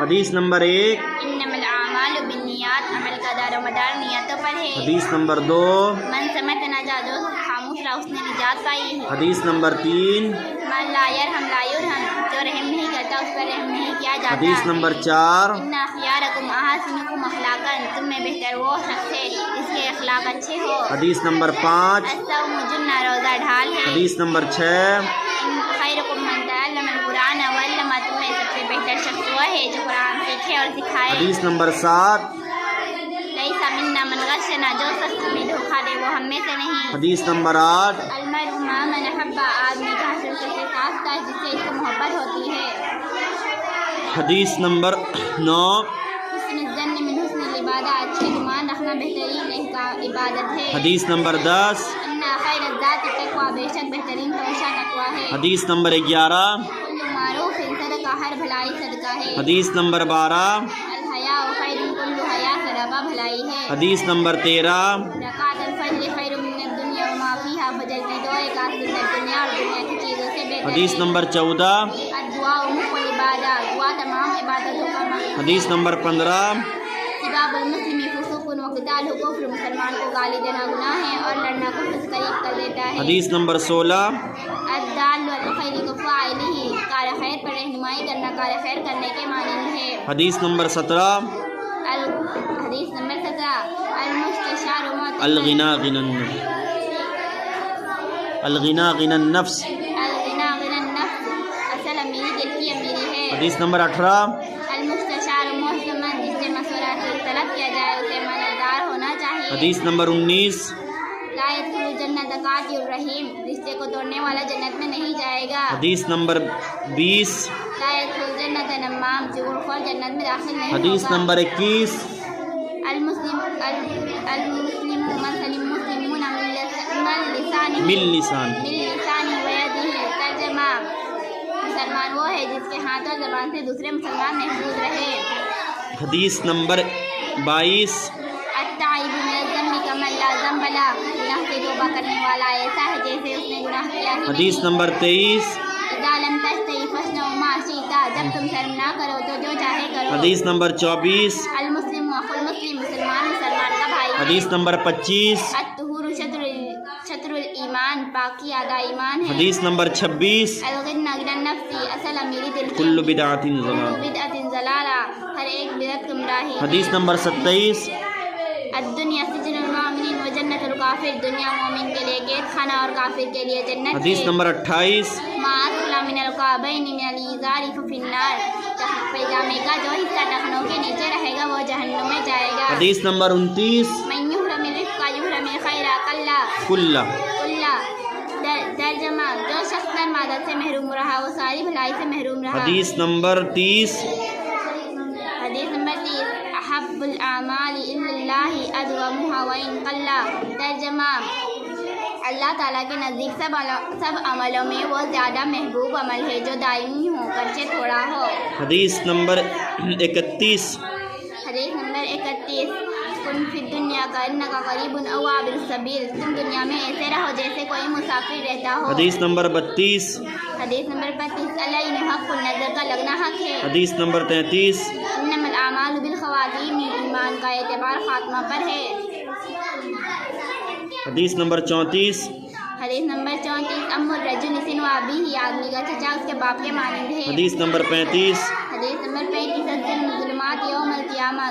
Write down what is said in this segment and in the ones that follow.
حدیث نمبر 1 انما الاعمال بالنیات، عمل کا دار و مدار نیتوں پر ہے۔ حدیث نمبر 2 من سمت نجا، جو خاموش رہا اس نے نجات پائی ہے۔ حدیث نمبر 3 من لا یرحم لا یرحم، جو رحم نہیں کرتا اس پر رحم نہیں کیا جاتا۔ حدیث نمبر 4 ان خیارکم احسنکم اخلاقا، تم میں بہتر وہ شخص ہے جس کے اخلاق اچھے ہو۔ حدیث نمبر 5 الصوم جنہ، روزہ ڈھال ہے۔ حدیث نمبر 6 خیرکم من تعلم القرآن وعلم، تم میں سب سے بہتر شخص وہ ہے جو قرآن سیکھے اور سکھائے۔ حدیث نمبر 7 لیس منا من غشنا، جو شخص ہمیں دھوکہ دے وہ ہم میں سے نہیں۔ حدیث نمبر 8 المرء مع من احب، آدمی کا حشر سے ساتھ کا جس سے اس کو محبت ہوتی ہے۔ حدیث نمبر 9 حسن الظن من حسن العبادہ، اچھے گمان رکھنا بہترین عبادت ہے۔ حدیث نمبر 10 ان خیر الذات التقویٰ، بے شک بہترین توشہ تقویٰ ہے۔ حدیث نمبر 11 کل معروف صدقہ، ہر بھلائی صدقہ ہے۔ حدیث نمبر 12 الحیاء خیر، کل حیا سرابہ بھلائی ہے۔ حدیث نمبر 13 رکعت الفجر خیر من الدنیا وما فیہا، فجر کی دو رکعت سنت دنیا اور دنیا کی چیزوں سے بہتر ہے۔ حدیث نمبر 14 الدعاء مخ العبادہ، دعا تمام عبادتوں کا مخ۔ حدیث نمبر 15 سباب المسلم فسوق وقتالہ کفر، مسلمان کو گالی دینا گناہ ہے اور لڑنا کفر سے قریب کر دیتا ہے۔ حدیث نمبر 16 الدال الخیر کفاعلہ، کار خیر پر رہنمائی کرنا کار خیر کرنے کے مانند ہے۔ حدیث نمبر 17 حدیث نمبر 17 المستشار موت الغنا غنى النفس الغنا غنى النفس الغنا غنى النفس، اصل امیری دل کی امیری ہے۔ حدیث نمبر 18 المستشار محتمد، جس سے مشورہ طلب کیا جائے اسے مددگار ہونا چاہیے۔ حدیث نمبر 19 لا يدخل الجنة قاطع الرحیم، رشتے کو توڑنے والا جنت میں نہیں جائے گا۔ حدیث نمبر 20 لا يدخل الجنة نمام، چغل خور جنت میں داخل نہیں حدیث ہوگا۔ نمبر 21 المسلم من سلم مسلمون من لسانه من لسان ویدہ، ترجمہ مسلمان وہ ہے جس کے ہاتھ اور زبان سے دوسرے مسلمان محفوظ رہے۔ حدیث نمبر 22 التائب من الذنب کمن لا ذنب له، گناہ سے توبہ کرنے والا ایسا ہے جیسے اس نے گناہ کیا ہی نہیں۔ حدیث نمبر 23 اذا لم تستحی فاصنع ما شئت، جب تم شرم نہ کرو تو جو چاہے کرو۔ حدیث نمبر 24 المسلم اخو المسلم، مسلمان مسلمان کا بھائی ہے۔ حدیث نمبر 25 الطہور شطر الایمان، پاکی آدھا ایمان ہے۔ حدیث نمبر 26 الغنى غنى النفس، اصل امیری دل کی کل بدعت کل ضلال۔ بدعت ضلالہ، ہر ایک بدعت گمراہی ہے۔ حدیث نمبر 27 الدنیا سجن المؤمنین و جنت الکافر، دنیا مومن کے لیے قید خانہ اور کافر کے لیے جنت ہے۔ حدیث نمبر 28 ما اسفل من الکعبین من الازار ففی النار، پیجامے کا جو حصہ ٹخنوں کے نیچے رہے گا وہ جہنم میں جائے گا۔ حدیث نمبر 29 من یحرم الرفق یحرم الخیر کلہ ترجمہ جو شخص نرم عادت سے محروم رہا وہ ساری بھلائی سے محروم رہا۔ حدیث نمبر 30 حدیث نمبر 30 احب الاعمال الی اللہ ادومها وان قل، ترجمہ اللہ تعالیٰ کے نزدیک سب عملوں میں وہ زیادہ محبوب عمل ہے جو دائمی ہو گرچہ تھوڑا ہو۔ حدیث نمبر 31 حدیث نمبر 31 کن فی الدنیا کانک غریب او عابر السبیل، تم دنیا میں ایسے رہو جیسے کوئی مسافر رہتا ہو۔ حدیث نمبر 32 حدیث نمبر 32 العین حق، نظر کا لگنا حق ہے۔ حدیث نمبر 33 انما الاعمال بالخواتیم، ایمان کا اعتبار خاتمہ پر ہے۔ حدیث نمبر 34 حدیث نمبر 34 ام الرجل سن و ابیہ، آدمی کا چچا اس کے باپ کے مانند ہے۔ حدیث نمبر 35 حدیث نمبر 35 الظلم ظلمات یوم القیامہ،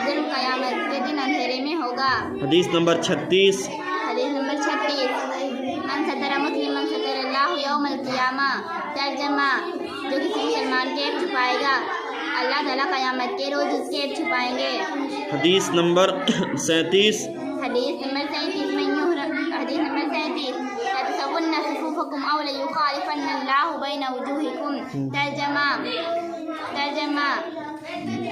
ظلم قیامت کے دن اندھیرے میں ہوگا۔ حدیث نمبر 36 حدیث نمبر 36 من ستر مسلما ستر اللہ یوم القیامہ، ترجمہ جو کسی مسلمان کے عیب چھپائے گا اللہ تعالیٰ قیامت کے روز اس کے عیب چھپائیں گے۔ حدیث نمبر 37 حدیث نمبر 37 حدیث نمبر 37 لتسون صفوفکم او لیخالفن اللہ بین وجوہکم، ترجمہ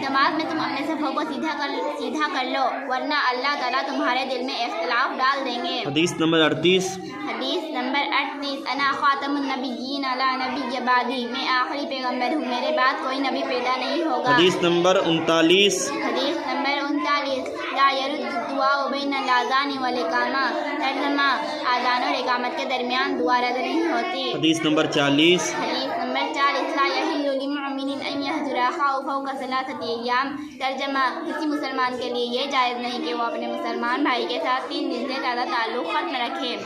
نماز میں تم اپنے صفوں کو سیدھا کر لو ورنہ اللہ تعالیٰ تمہارے دل میں اختلاف ڈال دیں گے۔ حدیث نمبر 38 حدیث نمبر 38 انا خاتم النبیین لا نبی بعدی، میں آخری پیغمبر ہوں میرے بعد کوئی نبی پیدا نہیں ہوگا۔ حدیث نمبر 39 حدیث نمبر 39 لا يرد الدعاء بین الاذان والاقامہ، ترجمہ اذان اور اقامت کے درمیان دعا رد نہیں ہوتی۔ حدیث نمبر 40 حدیث نمبر 40 لا يحل لمؤمن ان يهجر اخاه فوق ثلاثة ایام۔ ترجمہ، کسی مسلمان کے لیے یہ جائز نہیں کہ وہ اپنے مسلمان بھائی کے ساتھ 3 دن سے زیادہ تعلق ختم رکھے۔